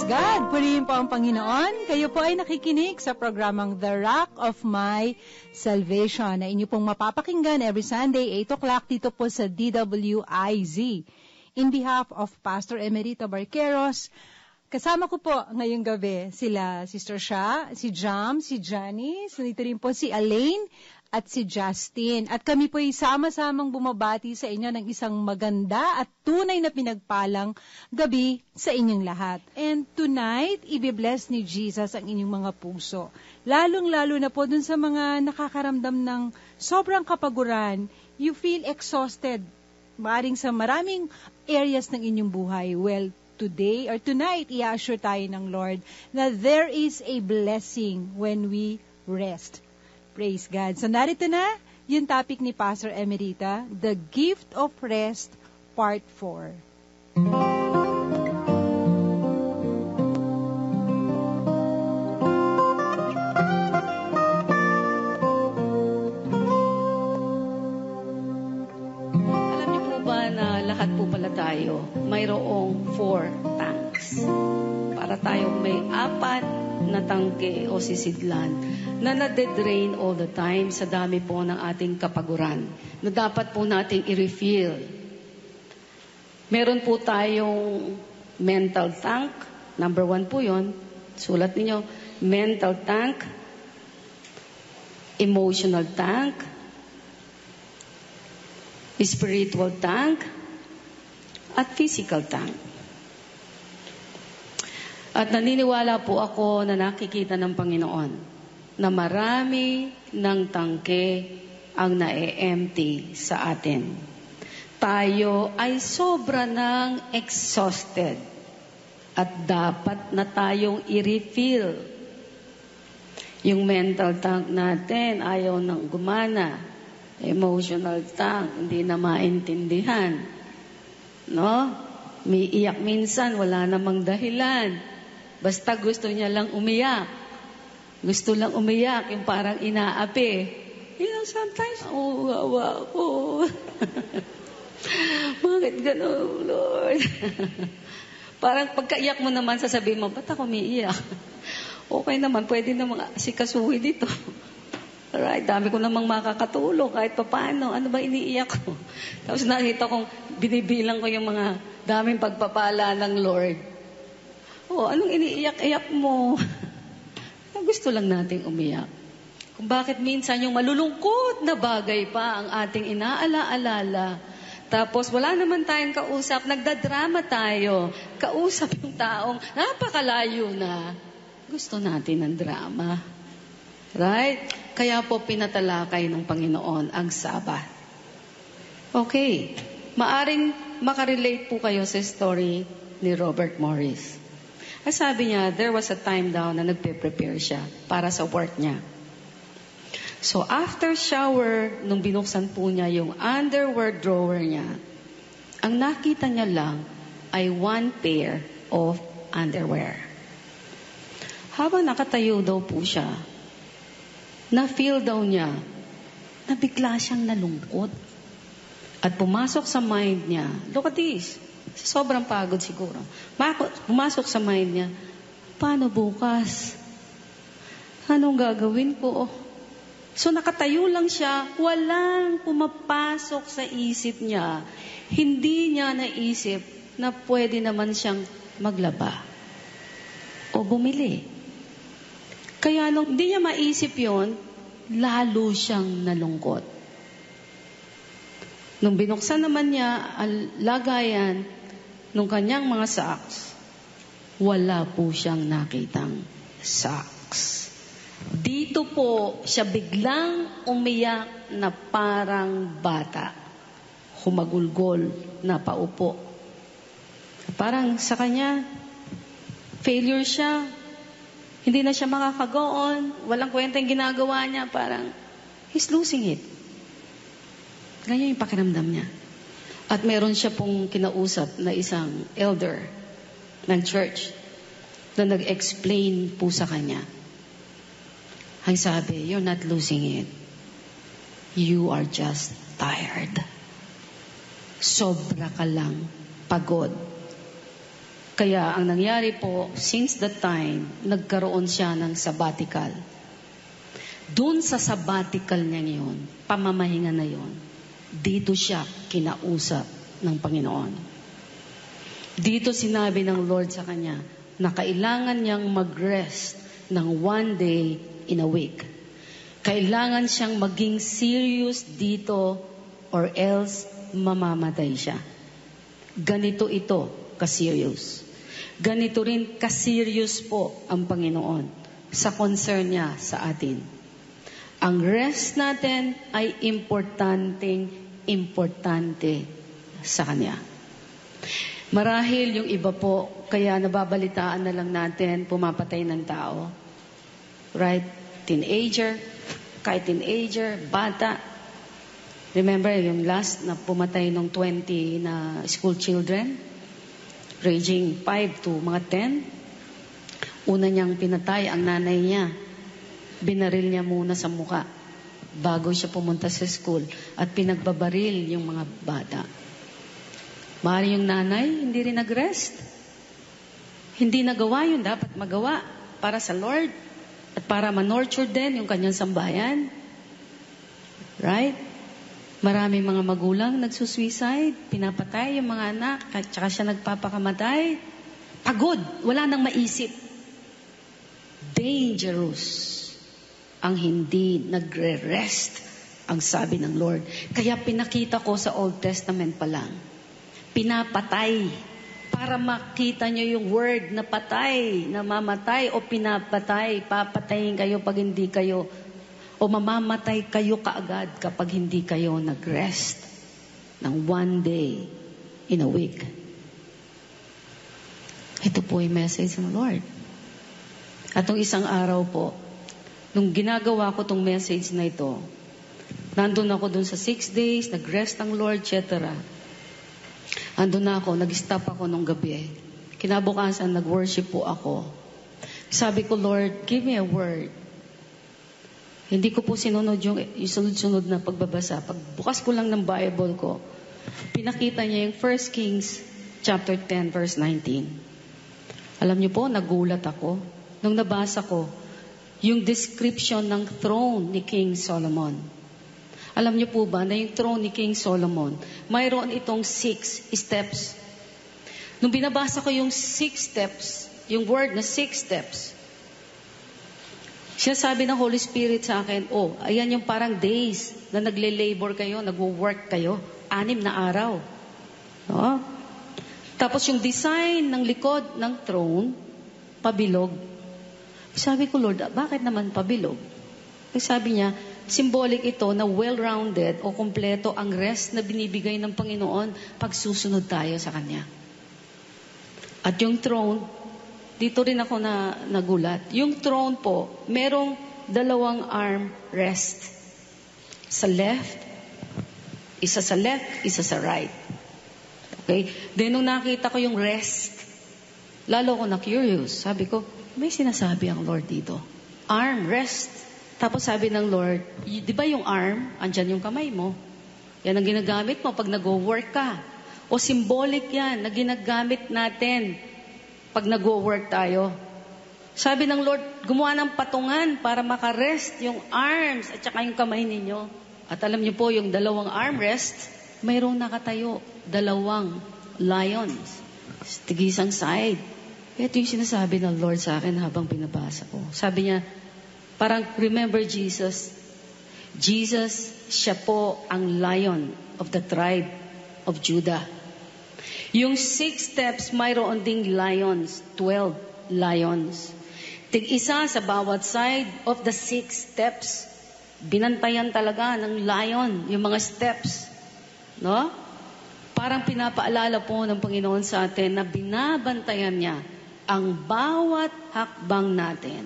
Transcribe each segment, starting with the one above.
God! Purihin po ang Panginoon. Kayo po ay nakikinig sa programang The Rock of My Salvation na inyo pong mapapakinggan every Sunday, 8 o'clock dito po sa DWIZ. In behalf of Pastor Emerito Barqueros, kasama ko po ngayong gabi sila Sister Sha, si Jam, si Janice, nandito rin po si Elaine at si Justin. At kami po ay sama-samang bumabati sa inyo ng isang maganda at tunay na pinagpalang gabi sa inyong lahat. And tonight, ibibless ni Jesus ang inyong mga puso. Lalong-lalo na po dun sa mga nakakaramdam ng sobrang kapaguran, you feel exhausted, maaaring sa maraming areas ng inyong buhay. Well, today or tonight, i-assure tayo ng Lord na there is a blessing when we rest. Praise God. So narito na yung topic ni Pastor Emerita, The Gift of Rest, Part 4. Alam niyo po ba na lahat po pala tayo mayroong 4 tanks? Para tayo may 4 na tangke o sisidlan na nade-drain all the time sa dami po ng ating kapaguran na dapat po nating i-refill. Meron po tayong mental tank. Number 1 po yun. Sulat ninyo, mental tank, emotional tank, spiritual tank, at physical tank. At naniniwala po ako na nakikita ng Panginoon na marami ng tangke ang na-empty sa atin. Tayo ay sobra ng exhausted at dapat na tayong i-refill. Yung mental tank natin ayaw nang gumana. Emotional tank, hindi na maintindihan. No? May iyak minsan, wala namang dahilan. Basta gusto niya lang umiyak. Gusto lang umiyak, yung parang inaapi. You know, sometimes, gawa ko. Bakit gano'n, Lord? Parang pagkaiyak mo naman, sasabihin mo, ba't ako umiiyak? Okay naman, pwede namang sikasuhi dito. Alright, dami ko namang makakatulong kahit pa paano. Ano ba iniiyak ko? Tapos nakita kong binibilang ko yung mga daming pagpapala ng Lord. Anong iniiyak-iyak mo? Gusto lang nating umiyak. Kung bakit minsan yung malulungkot na bagay pa ang ating inaala-alala. Tapos wala naman tayong kausap, nagdadrama tayo. Kausap yung taong napakalayo na. Gusto natin ng drama. Right? Kaya po pinatalakay ng Panginoon ang Sabat. Okay. Maaring makarelate po kayo sa story ni Robert Morris. At sabi niya, there was a time daw na nagpe-prepare siya para sa work niya. So after shower, nung binuksan po niya yung underwear drawer niya, ang nakita niya lang ay 1 pair of underwear. Habang nakatayo daw po siya, na-feel daw niya na bigla siyang nalungkot. At pumasok sa mind niya, look at this, sobrang pagod siguro. Pumasok sa mind niya, paano bukas? Anong gagawin ko? So nakatayo lang siya, walang pumapasok sa isip niya. Hindi niya naisip na pwede naman siyang maglaba o bumili. Kaya nung hindi niya maisip yon, lalo siyang nalungkot. Nung binuksan naman niya ang lagayan nung kanyang mga socks, wala po siyang nakitang socks. Dito po siya biglang umiyak na parang bata. Humagulgol na paupo. Parang sa kanya, failure siya. Hindi na siya makakagoon. Walang kwenta yung ginagawa niya. Parang, he's losing it. Ganyan yung pakiramdam niya. At meron siya pong kinausap na isang elder ng church na nag-explain po sa kanya. Ang sabi, you're not losing it. You are just tired. Sobra ka lang pagod. Kaya ang nangyari po, since that time, nagkaroon siya ng sabbatical. Doon sa sabbatical niya yun, pamamahinga na yun, dito siya kinausap ng Panginoon. Dito sinabi ng Lord sa kanya na kailangan niyang mag-rest ng 1 day in a week. Kailangan siyang maging serious dito or else mamamatay siya. Ganito ito ka-serious. Ganito rin ka-serious po ang Panginoon sa concern niya sa atin. Ang rest natin ay importante sa Kanya. Marahil yung iba po, kaya nababalitaan na lang natin, pumapatay ng tao. Right? Teenager, kahit teenager, bata. Remember yung last na pumatay ng 20 na school children? Ranging 5 to mga 10. Una niyang pinatay ang nanay niya. Binaril niya muna sa muka bago siya pumunta sa school at pinagbabaril yung mga bata. Mahari yung nanay, hindi rin nag-rest. Hindi nagawa yun, dapat magawa para sa Lord at para ma-nurture din yung kanyang sambayan. Right? Maraming mga magulang nagsusuicide, pinapatay yung mga anak, at saka siya nagpapakamatay. Pagod, wala nang maisip. Dangerous ang hindi nagre-rest, ang sabi ng Lord. Kaya pinakita ko sa Old Testament pa lang, pinapatay, para makita nyo yung word na patay, na mamatay o pinapatay, papatayin kayo pag hindi kayo, o mamamatay kayo kaagad kapag hindi kayo nag-rest ng 1 day in a week. Ito po yung message ng Lord. At nung isang araw po, nung ginagawa ko tong message na ito, nandun ako dun sa 6 days, nag-rest ang Lord, etc. Andun na ako, nag-stop ako nung gabi. Kinabukasan, nag-worship po ako. Sabi ko, Lord, give me a word. Hindi ko po sinunod yung sunod-sunod na pagbabasa. Pagbukas ko lang ng Bible ko, pinakita niya yung 1 Kings chapter 10 verse 19. Alam niyo po, nagulat ako. Nung nabasa ko, yung description ng throne ni King Solomon. Alam niyo po ba na yung throne ni King Solomon, mayroon itong 6 steps. Nung binabasa ko yung 6 steps, yung word na 6 steps, sinasabi ng Holy Spirit sa akin, ayan yung parang days na nagle-labor kayo, nagwo-work kayo, 6 na araw. No? Tapos yung design ng likod ng throne, pabilog. Sabi ko, Lord, bakit naman pabilog? Sabi niya, symbolic ito na well-rounded o kompleto ang rest na binibigay ng Panginoon pag susunod tayo sa Kanya. At yung throne, dito rin ako nagulat. Yung throne po, merong 2 arm rest. Sa left, isa sa right. Okay? Then nung nakita ko yung rest, lalo ko na-curious. Sabi ko, may sinasabi ang Lord dito. Arm rest. Tapos sabi ng Lord, di ba yung arm, andyan yung kamay mo. Yan ang ginagamit mo pag nag-work ka. O symbolic yan na ginagamit natin pag nag-work tayo. Sabi ng Lord, gumawa ng patungan para makarest yung arms at saka yung kamay ninyo. At alam niyo po, yung 2 armrest, mayroong nakatayo, 2 lions. Tigisang side. Ito yung sinasabi ng Lord sa akin habang pinabasa ko. Sabi niya, parang remember Jesus. Jesus, siya po ang lion of the tribe of Judah. Yung 6 steps, mayroon ding lions, 12 lions. Tig-isa sa bawat side of the 6 steps. Binantayan talaga ng lion yung mga steps. No? Parang pinapaalala po ng Panginoon sa atin na binabantayan niya ang bawat hakbang natin.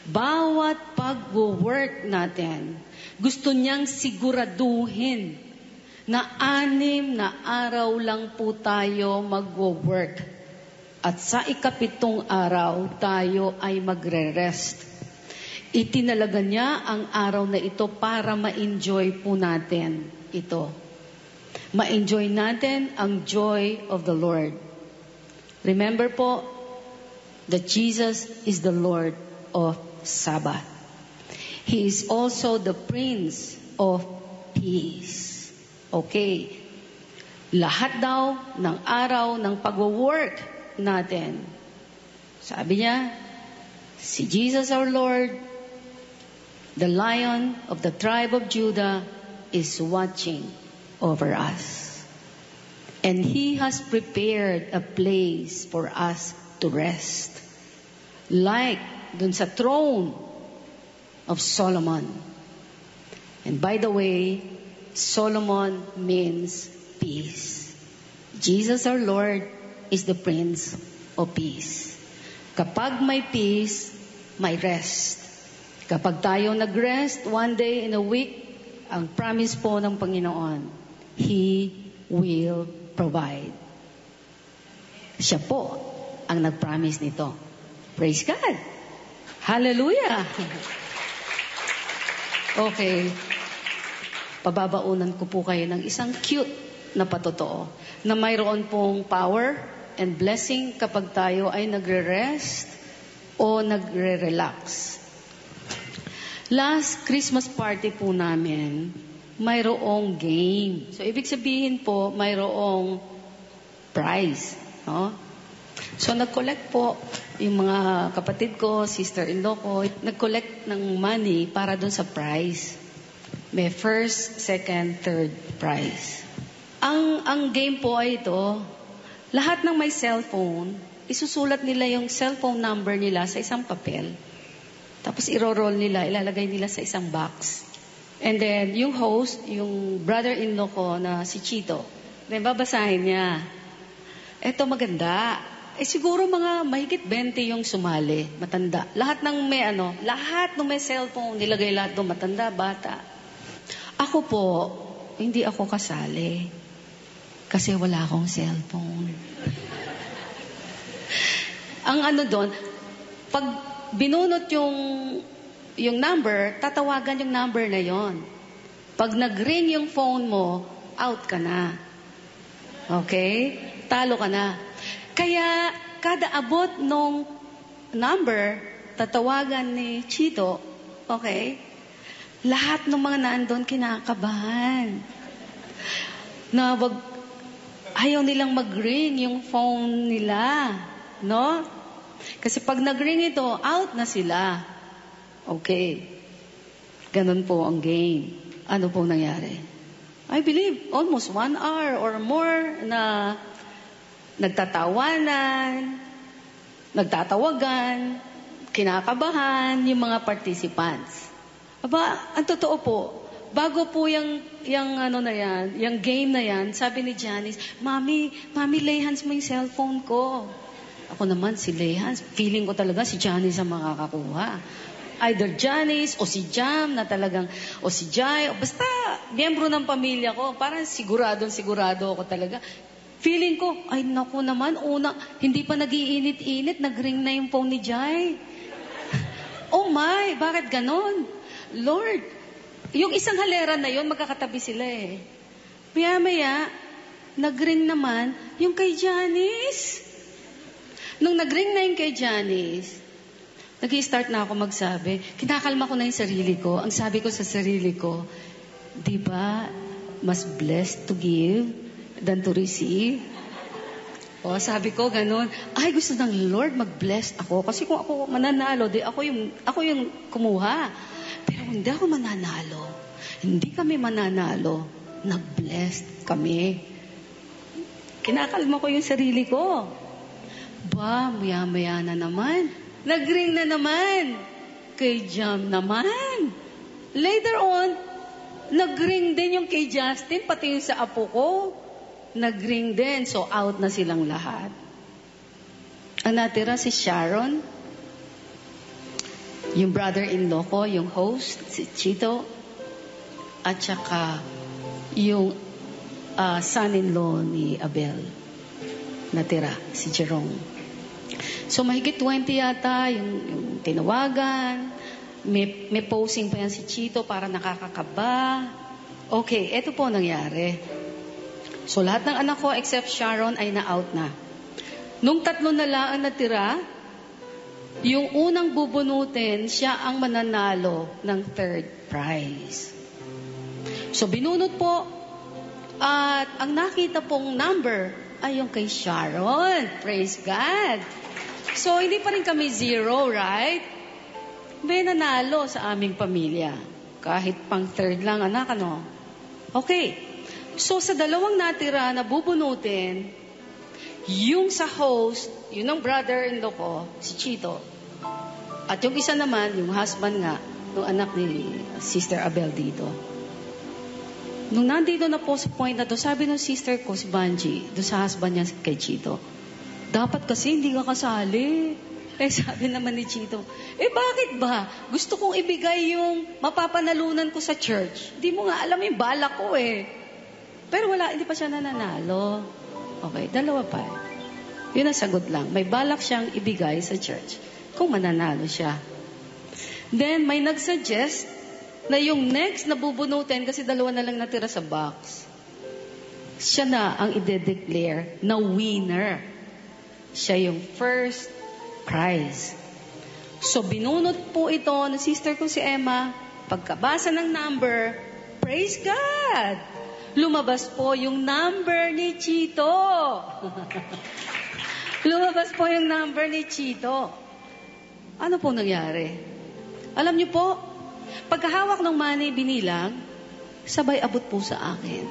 Bawat pag-work natin. Gusto niyang siguraduhin na 6 na araw lang po tayo mag-work. At sa 7 araw, tayo ay magre-rest. Itinalaga niya ang araw na ito para ma-enjoy po natin ito. Ma-enjoy natin ang joy of the Lord. Remember po that Jesus is the Lord of Sabbath. He is also the Prince of Peace. Okay. Lahat daw ng araw ng pag-work natin. Sabi niya, si Jesus our Lord, the Lion of the tribe of Judah, is watching over us. And He has prepared a place for us to rest. Like dun sa throne of Solomon. And by the way, Solomon means peace. Jesus our Lord is the Prince of Peace. Kapag may peace, may rest. Kapag tayo nag-rest one day in a week, ang promise po ng Panginoon, He will provide. Siya po ang nag-promise nito. Praise God! Hallelujah! Okay. Pababaunan ko po kayo ng isang cute na patotoo na mayroon pong power and blessing kapag tayo ay nagre-rest o nagre-relax. Last Christmas party po namin, mayroong game. So, ibig sabihin po, mayroong prize. No? So, nag-collect po yung mga kapatid ko, sister-in-law ko, nag-collect ng money para dun sa prize. May first, second, third prize. Ang game po ay ito, lahat ng may cellphone, isusulat nila yung cellphone number nila sa isang papel. Tapos iro-roll nila, ilalagay nila sa isang box. And then, yung host, yung brother-in-law ko na si Chito, then babasahin niya. Eto maganda. Siguro mga mahigit 20 yung sumali, matanda. Lahat ng may cellphone, nilagay lahat ng matanda, bata. Ako po, hindi ako kasali. Kasi wala akong cellphone. Ang doon, pag binunot yung number, tatawagan yung number na yon. Pag nag-ring yung phone mo, out ka na. Okay? Talo ka na. Kaya, kada abot nung number, tatawagan ni Chito, okay? Lahat ng mga naandun kinakabahan. Ayaw nilang mag-ring yung phone nila. No? Kasi pag nag-ring ito, out na sila. Okay. Ganun po ang game. Ano pong nangyari? I believe almost 1 hour or more na nagtatawanan, nagtatawagan, kinakabahan yung mga participants. Aba, ang totoo po, bago po yung game na yan, sabi ni Janice, Mami, lay hands mo yung cellphone ko. Ako naman, si lay hands, feeling ko talaga si Janice ang makakakuha. Either Janice, o si Jam, na talagang, o si Jai, o basta, miyembro ng pamilya ko, parang sigurado ako talaga. Feeling ko, ay naku naman, hindi pa nag-iinit-init, nag-ring na yung phone ni Jai. Oh my, bakit ganon? Lord, yung isang halera na yon, magkakatabi sila eh. Maya-maya, nag-ring naman yung kay Janice. Nung nag-ring na yung kay Janice, nag-i-start na ako magsabi, kinakalma ko na yung sarili ko. Ang sabi ko sa sarili ko, di ba, mas blessed to give than to receive? O, sabi ko, ganun. Ay, gusto ng Lord mag-bless ako. Kasi kung ako mananalo, di ako yung kumuha. Pero hindi ako mananalo. Hindi kami mananalo. Nag-blessed kami. Kinakalma ko yung sarili ko. Ba, maya-maya na naman. Nag-ring na naman. Kay Jam naman. Later on, nag-ring din yung kay Justin, pati yung sa apo ko. Nag-ring din. So, out na silang lahat. Ang natira si Sharon, yung brother-in-law ko, yung host, si Chito, at saka yung son-in-law ni Abel. Natira, si Jerome. So, mahigit 20 yata yung tinawagan. May posing pa yan si Chito para nakakakaba. Okay, eto po nangyari. So, lahat ng anak ko except Sharon ay na-out na. Nung 3 na lang ang natira, yung unang bubunutin, siya ang mananalo ng 3rd prize. So, binunot po, at ang nakita pong number ay yung kay Sharon. Praise God. So, hindi pa rin kami 0, right? May nanalo sa aming pamilya. Kahit pang 3rd lang, anak, ano? Okay. So, sa 2 natira na bubunutin, yung sa host, yun ang brother-in-law ko, si Chito. At yung isa naman, yung husband nga, yung anak ni Sister Abel dito. Nung nandito na po sa point na to, sabi ng sister ko, si Banji, doon sa husband niya kay Chito, dapat kasi hindi ka kasali. Sabi naman ni Chito, bakit ba? Gusto kong ibigay yung mapapanalunan ko sa church. Hindi mo nga alam yung balak ko Pero wala, hindi pa siya nananalo. Okay, 2 pa. Yun ang sagot lang. May balak siyang ibigay sa church kung mananalo siya. Then, may nagsuggest na yung next na bubunutin, kasi 2 na lang natira sa box, siya na ang ide-declare na winner. Siya yung first prize. So, binunot po ito ng sister ko si Emma. Pagkabasa ng number, praise God! Lumabas po yung number ni Chito. Lumabas po yung number ni Chito. Ano po nangyari? Alam niyo po, pagkahawak ng money binilang, sabay abot po sa akin.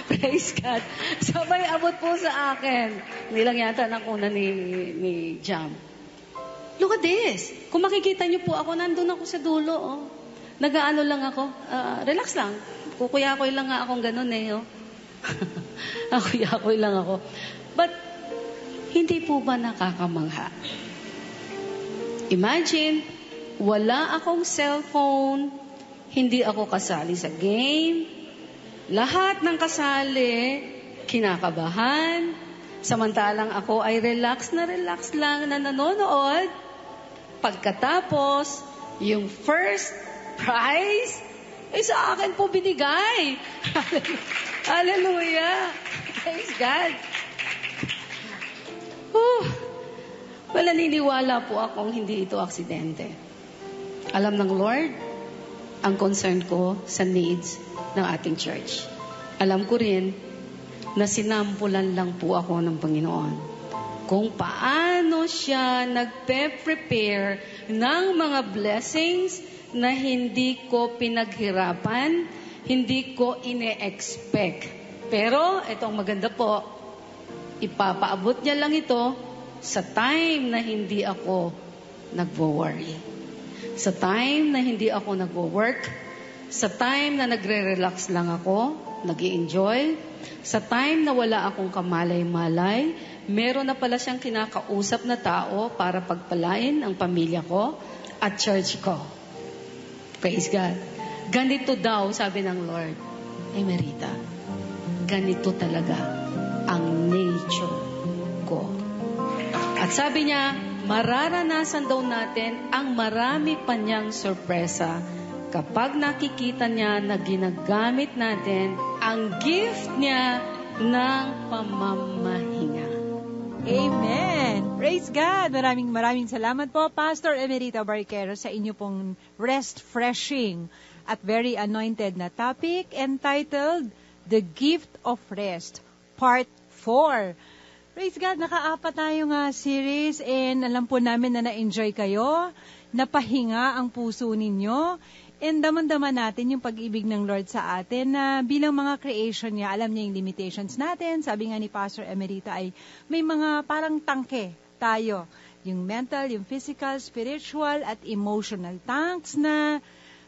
Praise God. Sabay abot po sa akin. Hindi lang yata nakuna ni Jam. Look at this. Kung makikita niyo po ako, nandun ako sa dulo. Nag-aano lang ako. Relax lang. Kukuyakoy lang nga akong ganun Kukuyakoy lang ako. But, hindi po ba nakakamangha? Imagine, wala akong cellphone, hindi ako kasali sa game, lahat ng kasali, kinakabahan, samantalang ako ay relax lang na nanonood. Pagkatapos, yung first prize, sa akin po binigay. Hallelujah. Praise God. Naniniwala po akong hindi ito aksidente. Alam ng Lord, ang concern ko sa needs ng ating church. Alam ko rin na sinampulan lang po ako ng Panginoon kung paano siya nagpe-prepare ng mga blessings na hindi ko pinaghirapan, hindi ko ine-expect. Pero, itong maganda po, ipapaabot niya lang ito sa time na hindi ako nagwo-worry. Sa time na hindi ako nagwo-work, sa time na nagre-relax lang ako, nag-i-enjoy, sa time na wala akong kamalay-malay, meron na pala siyang kinakausap na tao para pagpalain ang pamilya ko at church ko. Praise God. Ganito daw, sabi ng Lord, Emerita, ganito talaga ang nature ko. At sabi niya, mararanasan daw natin ang marami pa niyang sorpresa kapag nakikita niya na ginagamit natin ang gift niya ng pamamahinga. Amen! Praise God! Maraming salamat po, Pastor Emerita Barquero, sa inyo pong rest-freshing at very anointed na topic entitled The Gift of Rest, Part 4. Praise God! Naka-4 tayong series and alam po namin na na-enjoy kayo, napahinga ang puso ninyo, and daman-daman natin yung pag-ibig ng Lord sa atin na bilang mga creation niya, alam niya yung limitations natin. Sabi nga ni Pastor Emerita ay may mga parang tangke tayo. Yung mental, yung physical, spiritual, at emotional tanks na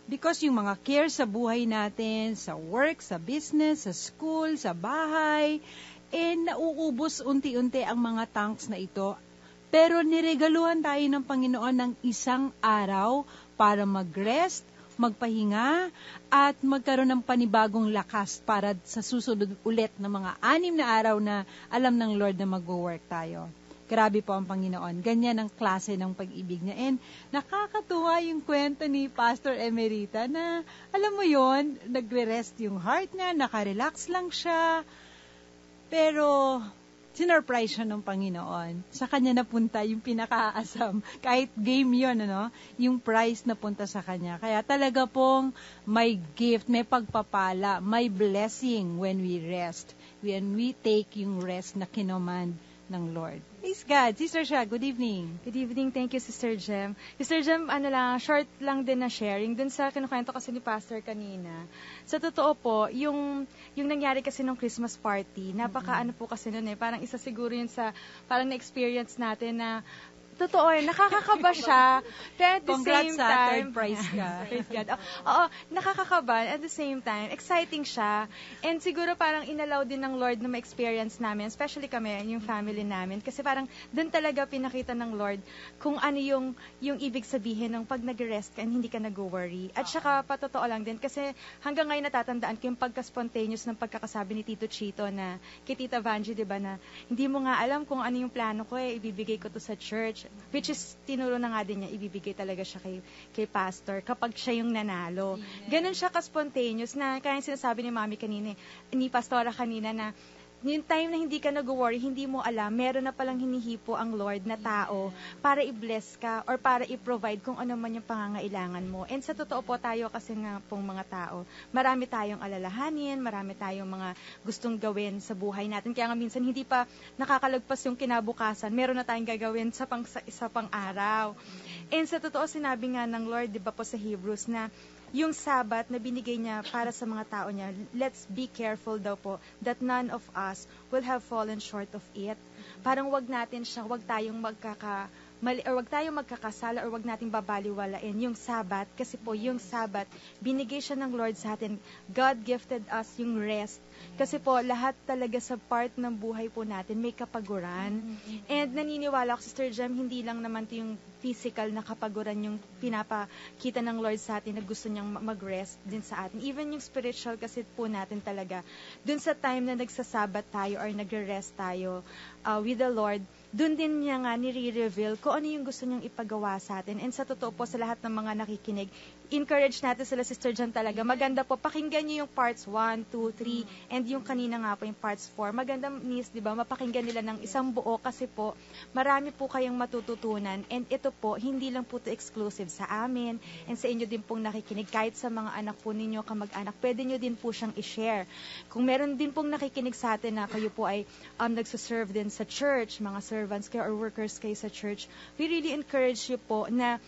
because yung mga care sa buhay natin, sa work, sa business, sa school, sa bahay, nauubos unti-unti ang mga tanks na ito. Pero niregaluhan tayo ng Panginoon ng isang araw para mag-rest, magpahinga, at magkaroon ng panibagong lakas para sa susunod ulit na mga 6 na araw na alam ng Lord na mag-work tayo. Grabe po ang Panginoon. Ganyan ang klase ng pag-ibig niya. And nakakatuwa yung kwento ni Pastor Emerita na, alam mo yon, nagre-rest yung heart niya, nakarelax lang siya. Pero sinurprise siya ng Panginoon. Sa kanya napunta yung pinakaasam. Kahit game yun, yung prize napunta sa kanya. Kaya talaga pong may gift, may pagpapala, may blessing when we rest. When we take yung rest na kinommand ng Lord. Praise God. Sister Shah, good evening. Good evening. Thank you, Sister Jem. Sister Jem, short lang din na sharing. Dun sa kinukwento kasi ni Pastor kanina. Sa totoo po, yung nangyari kasi nung Christmas party, napaka po kasi nun parang isa siguro yun sa, parang na-experience natin na, totoo nakakakaba siya. Pero at the Congrats same time, sa third prize ka. Praise God. Oo, nakakakaba. At the same time, exciting siya. And siguro parang inallow din ng Lord na ma-experience namin, especially kami, yung family namin. Kasi parang doon talaga pinakita ng Lord kung ano yung ibig sabihin ng pag nag-rest ka and hindi ka nag-worry. At saka patotoo lang din kasi hanggang ngayon natatandaan ko yung pagka-spontaneous ng pagkakasabi ni Tito Chito na kay Tita Vanji, di ba, na hindi mo nga alam kung ano yung plano ko ibibigay ko to sa church. Which is, tinuro na nga din niya, ibibigay talaga siya kay pastor kapag siya yung nanalo. Ganun siya ka-spontaneous na, kaya sinasabi ni Mami kanina, ni Pastora kanina na, yung time na hindi ka nag-worry, hindi mo alam, meron na palang hinihipo ang Lord na tao para i-bless ka or para i-provide kung ano man yung pangangailangan mo. And sa totoo po tayo kasi nga pong mga tao, marami tayong alalahanin, marami tayong mga gustong gawin sa buhay natin. Kaya nga minsan hindi pa nakakalagpas yung kinabukasan, meron na tayong gagawin sa isa pang araw. And sa totoo sinabi nga ng Lord, di ba po sa Hebrews na yung Sabat na binigay niya para sa mga tao niya, let's be careful daw po that none of us will have fallen short of it. Parang wag tayong magkakasala or wag nating babaliwalain yung Sabat kasi po yung Sabat, binigay siya ng Lord sa atin. God gifted us yung rest. Kasi po, lahat talaga sa part ng buhay po natin may kapaguran. And naniniwala ako, Sister Jem, hindi lang naman ito yung physical na kapaguran yung pinapakita ng Lord sa atin na gusto niyang mag-rest din sa atin. Even yung spiritual kasi po natin talaga. Dun sa time na nagsasabat tayo or nagre-rest tayo with the Lord, dun din niya nga nire-reveal kung ano yung gusto niyang ipagawa sa atin. And sa totoo po, sa lahat ng mga nakikinig, encourage natin sila, Sister Jan, talaga. Maganda po, pakinggan niyo yung parts 1, 2, 3, and yung kanina nga po yung parts 4. Maganda, Miss, di ba, mapakinggan nila ng isang buo kasi po, marami po kayong matututunan. And ito po, hindi lang po ito exclusive sa amin and sa inyo din pong nakikinig. Kahit sa mga anak po ninyo, kamag-anak, pwede nyo din po siyang i-share. Kung meron din pong nakikinig sa atin na kayo po ay nagsaserve din sa church, mga servants kayo or workers kayo sa church, we really encourage you po na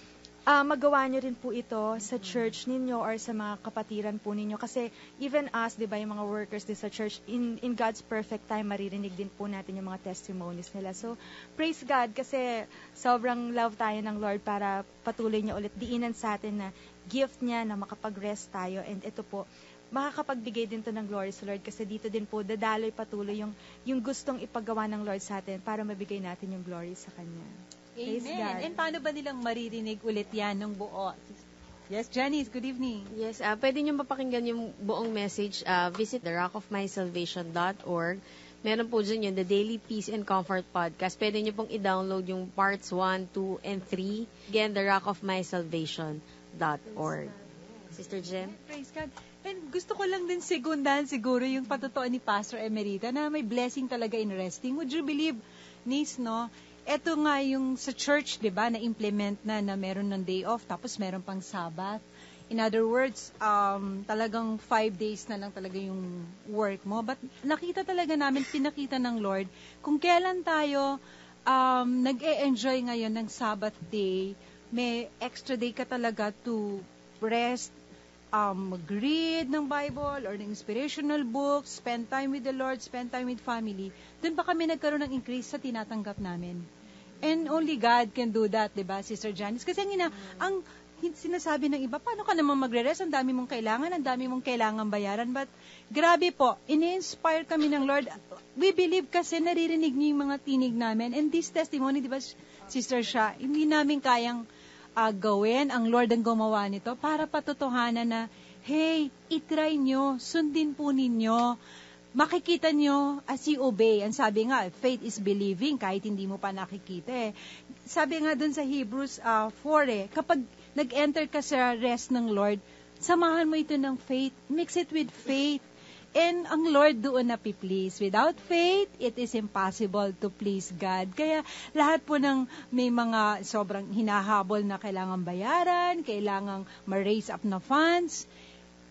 magawa nyo rin po ito sa church ninyo or sa mga kapatiran po ninyo. Kasi even us, di ba, yung mga workers din sa church, in God's perfect time, maririnig din po natin yung mga testimonies nila. So, praise God kasi sobrang love tayo ng Lord para patuloy niya ulit diinan sa atin na gift niya na makapag-rest tayo. And ito po, makakapagbigay din to ng glory sa Lord kasi dito din po dadaloy patuloy yung gustong ipagawa ng Lord sa atin para mabigay natin yung glory sa Kanya. Amen. And paano ba nilang maririnig ulit yan ng buo? Yes, Janice, good evening. Yes, pwede nyo mapakinggan yung buong message. Visit therockofmysalvation.org. Meron po dyan yung The Daily Peace and Comfort Podcast. Pwede nyo pong i-download yung parts 1, 2, and 3. Again, therockofmysalvation.org. Sister Jem? Praise God. And gusto ko lang din segundan siguro yung patutuan ni Pastor Emerita na may blessing talaga in resting. Would you believe, Niece, no? Ito nga yung sa church, di ba, na-implement na meron ng day off, tapos meron pang Sabbath. In other words, talagang 5 days na lang talaga yung work mo. But nakita talaga namin, pinakita ng Lord, kung kailan tayo nag-e-enjoy ngayon ng Sabbath day, may extra day ka talaga to rest, mag-read ng Bible or ng inspirational books, spend time with the Lord, spend time with family. Doon pa kami nagkaroon ng increase sa tinatanggap namin. And only God can do that, diba, Sister Janice? Kasi ang sinasabi ng iba, paano ka naman magre-rest? Ang dami mong kailangan bayaran. But grabe po, ini-inspire kami ng Lord. We believe kasi naririnig niyo yung mga tinig namin. And this testimony, diba, Sister Shah, hindi namin kayang gawin. Ang Lord ang gumawa nito para patutuhanan na, hey, itry nyo, sundin po ninyo. Makikita nyo as you obey. Ang sabi nga, faith is believing kahit hindi mo pa nakikita eh. Sabi nga dun sa Hebrews 4 kapag nag-enter ka sa rest ng Lord, samahan mo ito ng faith. Mix it with faith. And ang Lord doon napiplease. Without faith, it is impossible to please God. Kaya lahat po ng may mga sobrang hinahabol na kailangan bayaran, kailangan ma-raise up na funds,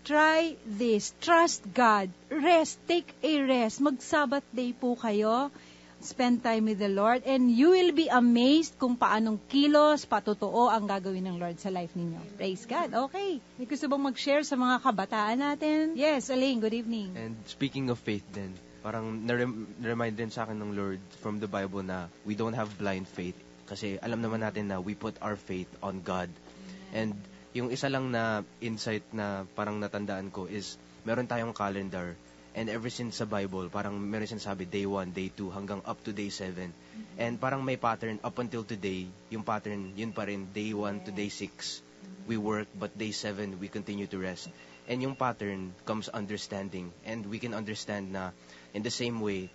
try this. Trust God. Rest. Take a rest. Mag-Sabbath day po kayo. Spend time with the Lord and you will be amazed kung paanong kilos, patotoo ang gagawin ng Lord sa life ninyo. Praise God. Okay. May gusto bang mag-share sa mga kabataan natin? Yes, Aling, good evening. And speaking of faith din, parang na-remind din sa akin ng Lord from the Bible na we don't have blind faith. Kasi alam naman natin na we put our faith on God. And yung isa lang na insight na parang natandaan ko is meron tayong calendar. And ever since sa Bible, parang meron sinasabi day 1, day 2, hanggang up to day 7. And parang may pattern up until today. Yung pattern, yun pa rin, day 1 to day 6. We work, but day 7, we continue to rest. And yung pattern comes understanding. And we can understand na in the same way,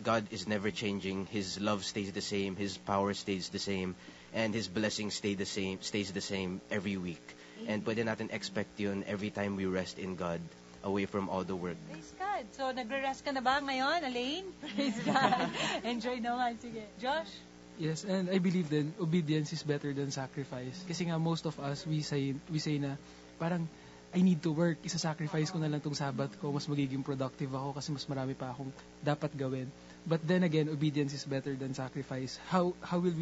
God is never changing. His love stays the same. His power stays the same. And His blessing stays the same every week. And pwede natin expect yun every time we rest in God, away from all the work. Praise God. So, nagre-rest ka na ba ngayon, Elaine? Praise God. Enjoy naman. Sige. Josh? Yes, and I believe then obedience is better than sacrifice. Kasi nga most of us, we say na parang I need to work, isa-sacrifice ko na lang tong Sabbath ko, mas magiging productive ako kasi mas marami pa akong dapat gawin. But then again, obedience is better than sacrifice. How will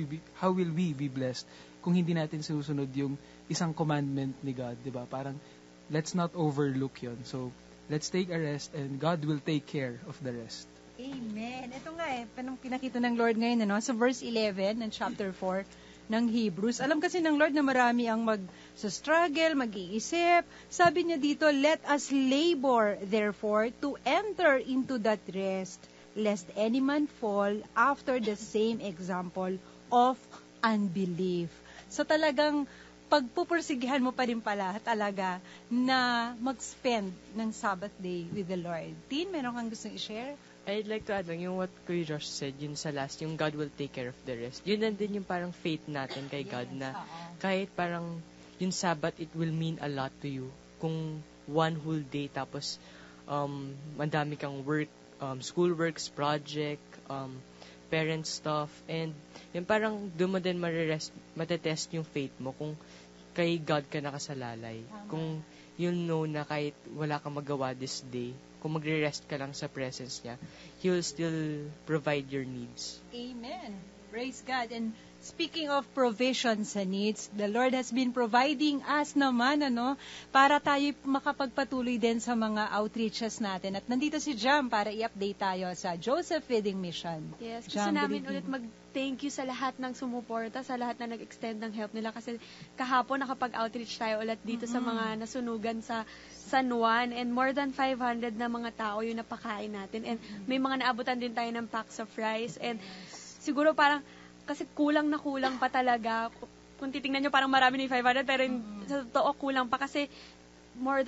we be blessed kung hindi natin sinusunod yung isang commandment ni God, 'di ba? Parang let's not overlook yon. So, let's take a rest and God will take care of the rest. Amen. Ito nga panong pinakita ng Lord ngayon, sa verse 11 ng chapter 4 ng Hebrews. Alam kasi ng Lord na marami ang mag-struggle, mag-iisip. Sabi niya dito, let us labor, therefore, to enter into that rest, lest any man fall after the same example of unbelief. So talagang pagpupursigihan mo pa rin pala talaga na mag-spend ng Sabbath day with the Lord. Tin, meron kang gustong i-share? I'd like to add lang yung what Kuya Josh said, yun sa last, yung God will take care of the rest. Yun din yung parang faith natin kay God na kahit parang yung Sabbath, it will mean a lot to you. Kung one whole day, tapos madami kang work, school works, project, parent stuff, and yung parang doon mo din matetest yung faith mo kung kay God ka nakasalalay. Kung you'll know na kahit wala kang magawa this day, kung magre-rest ka lang sa presence niya, He will still provide your needs. Amen. Praise God. And speaking of provisions and needs, the Lord has been providing us naman, para tayo makapagpatuloy din sa mga outreaches natin. At nandito si Jam para i-update tayo sa Joseph Feeding Mission. Yes, gusto Jam, namin ulit mag-thank you sa lahat ng sumuporta, sa lahat na nag-extend ng help nila. Kasi kahapon nakapag-outreach tayo ulit dito sa mga nasunugan sa San Juan, and more than 500 na mga tao yung napakain natin. And may mga naabutan din tayo ng packs of rice. And siguro parang kasi kulang na kulang pa talaga. Kung titingnan nyo, parang marami na 500, pero sa totoo, kulang pa kasi more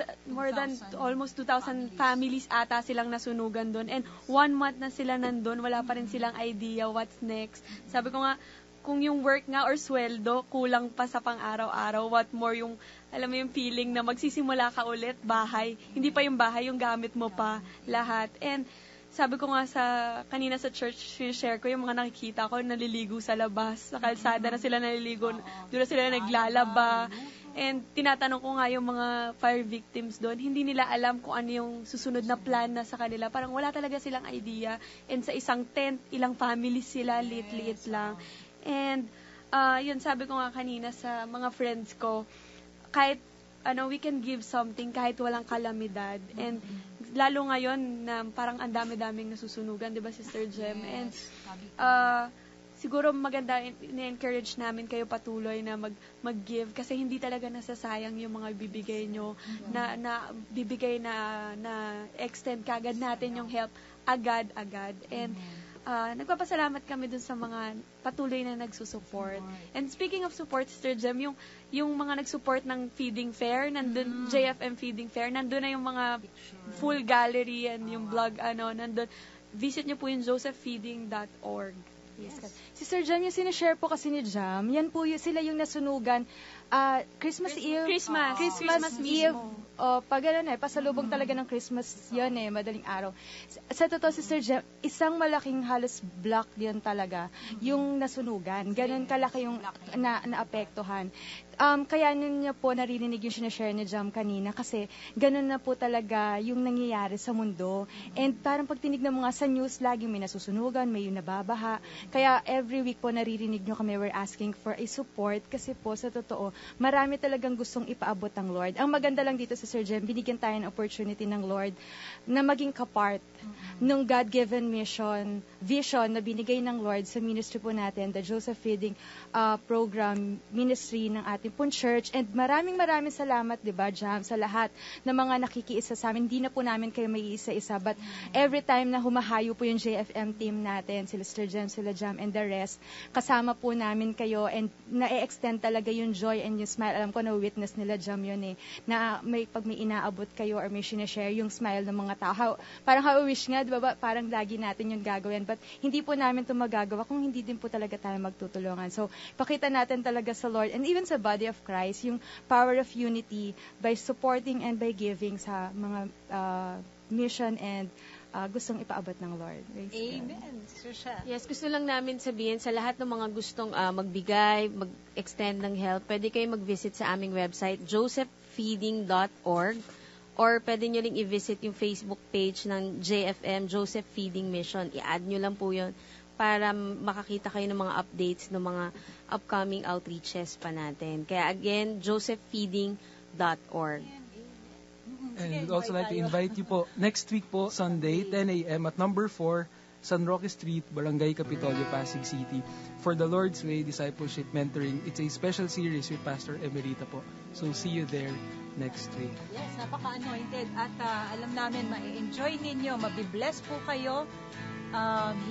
than almost 2,000 families ata silang nasunugan doon. And 1 month na sila nandun, wala pa rin silang idea what's next. Sabi ko nga, kung yung work nga or sweldo, kulang pa sa pang-araw-araw, what more yung, alam mo yung feeling na magsisimula ka ulit, bahay. Hindi pa yung bahay, yung gamit mo pa, lahat. And sabi ko nga kanina sa church, share ko yung mga nakikita ko, naliligo sa labas, sa kalsada na sila naliligo, doon na sila naglalaba. And tinatanong ko nga yung mga fire victims doon, hindi nila alam kung ano yung susunod na plan na sa kanila. Parang wala talaga silang idea. And sa isang tent, ilang families sila, liit-liit lang. And yun, sabi ko nga kanina sa mga friends ko, kahit we can give something kahit walang kalamidad. And lalo ngayon na parang ang dami-daming nasusunugan, 'di ba, Sister Jem? And siguro maganda ni-encourage namin kayo patuloy na mag-give kasi hindi talaga nasasayang yung mga bibigay nyo na bibigay na extend kagad natin yung help agad-agad. And nagpapasalamat kami dun sa mga patuloy na nagsusupport. And speaking of support, Sister Jem, yung mga nagsupport ng feeding fair, nandun, JFM feeding fair, nandun na yung mga full gallery and yung blog, nandun. Visit niyo po yung josephfeeding.org. Yes. Sister Jem, yung sinishare po kasi ni Jam, yan po sila yung nasunugan Christmas Eve. Christmas Eve. mismo. Pag pasalubong talaga ng Christmas yun madaling araw. Sa totoo, Sister Jem, isang malaking halos block yun talaga, yung nasunugan. Ganun kalaki yung naapektuhan. Kaya niya po naririnig yung sinashare ni Jam kanina kasi ganun na po talaga yung nangyayari sa mundo. And parang pag tinignan mo nga sa news, laging may nasusunugan, may yung nababaha. Kaya every week po naririnig nyo kami, we're asking for a support kasi po sa totoo, marami talagang gustong ipaabot ng Lord. Ang maganda lang dito sa Sir Jem, binigyan tayo ng opportunity ng Lord na maging kapart ng God-given vision na binigay ng Lord sa ministry po natin, the Joseph Feeding Program Ministry ng ating pong church. And maraming salamat, di ba, Jam, sa lahat ng mga nakikiisa sa amin. Hindi na po namin kayo may isa-isa, but every time na humahayo po yung JFM team natin, sila Sister Jem, sila Jam, and the rest, kasama po namin kayo and na-extend talaga yung joy and yung smile. Alam ko na witness nila Jam yun na pag may inaabot kayo or may sinashare yung smile ng mga tao. Parang how I wish nga, di ba, parang lagi natin yung gagawin. But hindi po namin ito magagawa kung hindi din po talaga tayo magtutulungan. So, pakita natin talaga sa Lord and even sa body of Christ, yung power of unity by supporting and by giving sa mga mission and gustong ipaabot ng Lord. Amen. Yes, gusto lang namin sabihin sa lahat ng mga gustong magbigay, mag-extend ng help, pwede kayo mag-visit sa aming website, josephfeeding.org, or pwede nyo rin i-visit yung Facebook page ng JFM, Joseph Feeding Mission. I-add nyo lang po yun para makakita kayo ng mga updates ng mga upcoming outreaches pa natin. Kaya again, josephfeeding.org. And we'd also like to invite you po next week po, Sunday, 10 a.m. at number 4, San Roque Street, Barangay Capitolio, Pasig City, for the Lord's Way Discipleship Mentoring. It's a special series with Pastor Emerita po. So see you there next week. Yes, napaka-anointed at alam namin ma-enjoy ninyo, mabibless po kayo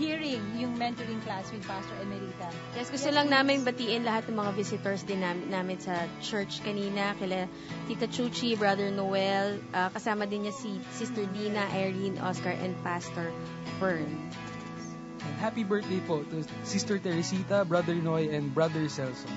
hearing yung mentoring class with Pastor Emerita. Yes, gusto lang namin batiin lahat ng mga visitors din namin sa church kanina, kila Tita Chuchi, Brother Noel, kasama din niya si Sister Dina, Irene, Oscar, and Pastor Fern. And happy birthday po to Sister Teresita, Brother Noy, and Brother Celso.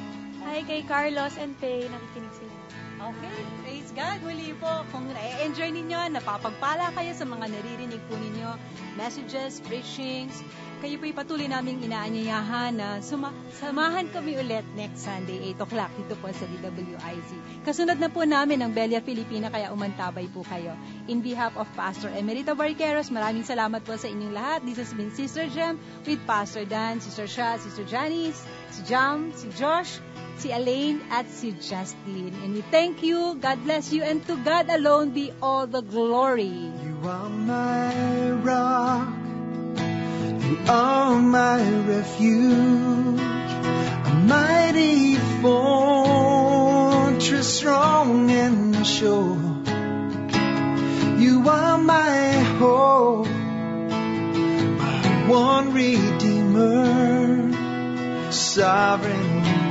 Hi kay Carlos and Faye, nakikinig sila. Okay, praise God. Muli po, kung na-enjoy ninyo, napapagpala kayo sa mga naririnig po ninyo, messages, preachings, kayo po'y patuloy naming inaanyayahan na samahan kami ulit next Sunday, 8 o'clock, dito po sa DWIZ. Kasunod na po namin ang Bella Filipina, kaya umantabay po kayo. In behalf of Pastor Emerita Barqueros, maraming salamat po sa inyong lahat. This has been Sister Jem with Pastor Dan, Sister Sha, Sister Janice, si Jam, si Josh, si Elaine, at si Justin. And we thank you, God bless you, and to God alone be all the glory. You are my rock, you are my refuge, a mighty fortress strong and sure. You are my hope, my one Redeemer, sovereign